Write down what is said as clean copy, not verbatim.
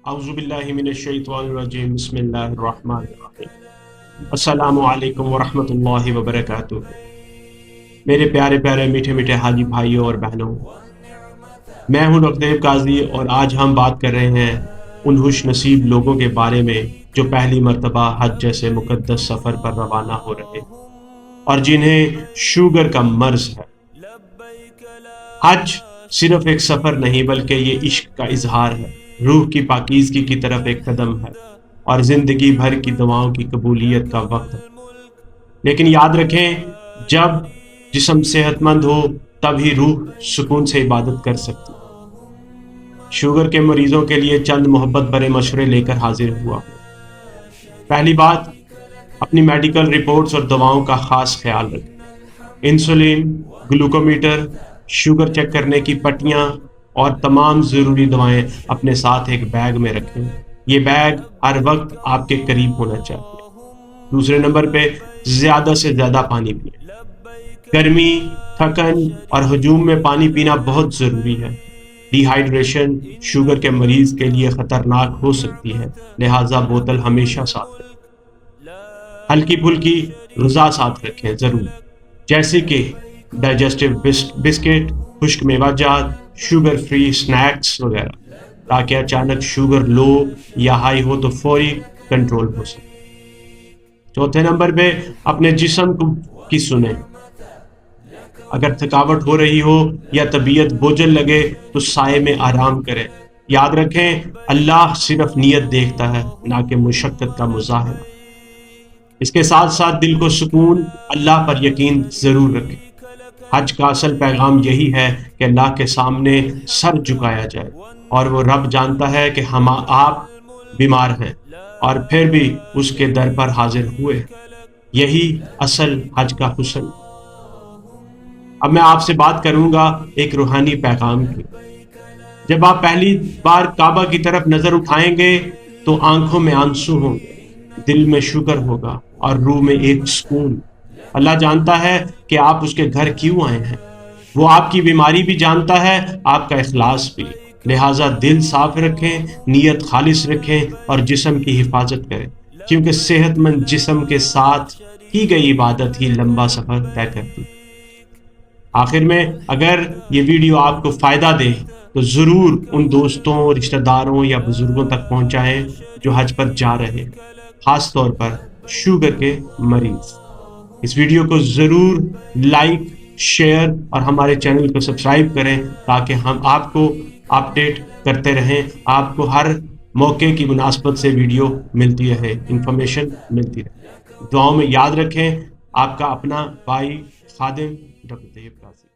औज़ुबिल्लाहि मिनश्शैतानिर्रजीम बिस्मिल्लाहिर्रहमानिर्रहीम अस्सलामु अलैकुम वरहमतुल्लाहि वबरकातुहू। मेरे प्यारे प्यारे मीठे मीठे हाजी भाइयों और बहनों, मैं हूं नकदेव काजी और आज हम बात कर रहे हैं उन खुश नसीब लोगों के बारे में जो पहली मर्तबा हज जैसे मुकद्दस सफ़र पर रवाना हो रहे और जिन्हें शुगर का मर्ज है। हज सिर्फ एक सफ़र नहीं बल्कि ये इश्क का इजहार है, रूह की पाकीज़गी की तरफ एक कदम है और ज़िंदगी भर की दुआओं की कबूलियत का वक्त है। लेकिन याद रखें, जब जिस्म सेहतमंद हो तभी रूह सुकून से इबादत कर सकती है। शुगर के मरीजों के लिए चंद मोहब्बत भरे मशवरे लेकर हाजिर हुआ। पहली बात, अपनी मेडिकल रिपोर्ट्स और दवाओं का खास ख्याल रखें। इंसुलिन, ग्लूकोमीटर, शुगर चेक करने की पट्टियां और तमाम ज़रूरी दवाएं अपने साथ एक बैग में रखें। ये बैग हर वक्त आपके करीब होना चाहिए। दूसरे नंबर पे, ज़्यादा से ज़्यादा पानी पिएं। गर्मी, थकन और हजूम में पानी पीना बहुत ज़रूरी है। डिहाइड्रेशन शुगर के मरीज के लिए ख़तरनाक हो सकती है, लिहाजा बोतल हमेशा साथ रखें। हल्की फुल्की ग़िज़ा साथ रखें ज़रूर, जैसे कि डाइजेस्टिव बिस्किट, खुश्क मेवाजात, शुगर फ्री स्नैक्स वगैरह, ताकि अचानक शुगर लो या हाई हो तो फौरी कंट्रोल हो सके। चौथे नंबर पे, अपने जिस्म की सुने। अगर थकावट हो रही हो या तबीयत बोझल लगे तो साए में आराम करें। याद रखें, अल्लाह सिर्फ नीयत देखता है, ना कि मुशक्कत का मुजाहिरा। इसके साथ साथ दिल को सुकून, अल्लाह पर यकीन जरूर रखें। हज का असल पैगाम यही है कि अल्लाह के सामने सर झुकाया जाए और वो रब जानता है कि हम आप बीमार हैं और फिर भी उसके दर पर हाजिर हुए। यही असल हज का हुस्न। अब मैं आपसे बात करूंगा एक रूहानी पैगाम की। जब आप पहली बार काबा की तरफ नजर उठाएंगे तो आंखों में आंसू होंगे, दिल में शुक्र होगा और रूह में एक सुकून। अल्लाह जानता है कि आप उसके घर क्यों आए हैं। वो आपकी बीमारी भी जानता है, आपका इखलास भी। लिहाजा दिल साफ रखें, नीयत खालिस रखें और जिस्म की हिफाजत करें, क्योंकि सेहतमंद जिस्म के साथ की गई इबादत ही लंबा सफर तय करती है। आखिर में, अगर ये वीडियो आपको फ़ायदा दे तो ज़रूर उन दोस्तों, रिश्तेदारों या बुज़ुर्गों तक पहुँचाएँ जो हज पर जा रहे हैं, ख़ास तौर पर शुगर के मरीज़। इस वीडियो को ज़रूर लाइक, शेयर और हमारे चैनल को सब्सक्राइब करें ताकि हम आपको अपडेट करते रहें, आपको हर मौके की मुनासबत से वीडियो मिलती रहे, इंफॉर्मेशन मिलती रहे। दुआओं में याद रखें, आपका अपना भाई खादिम नकदेव काजी।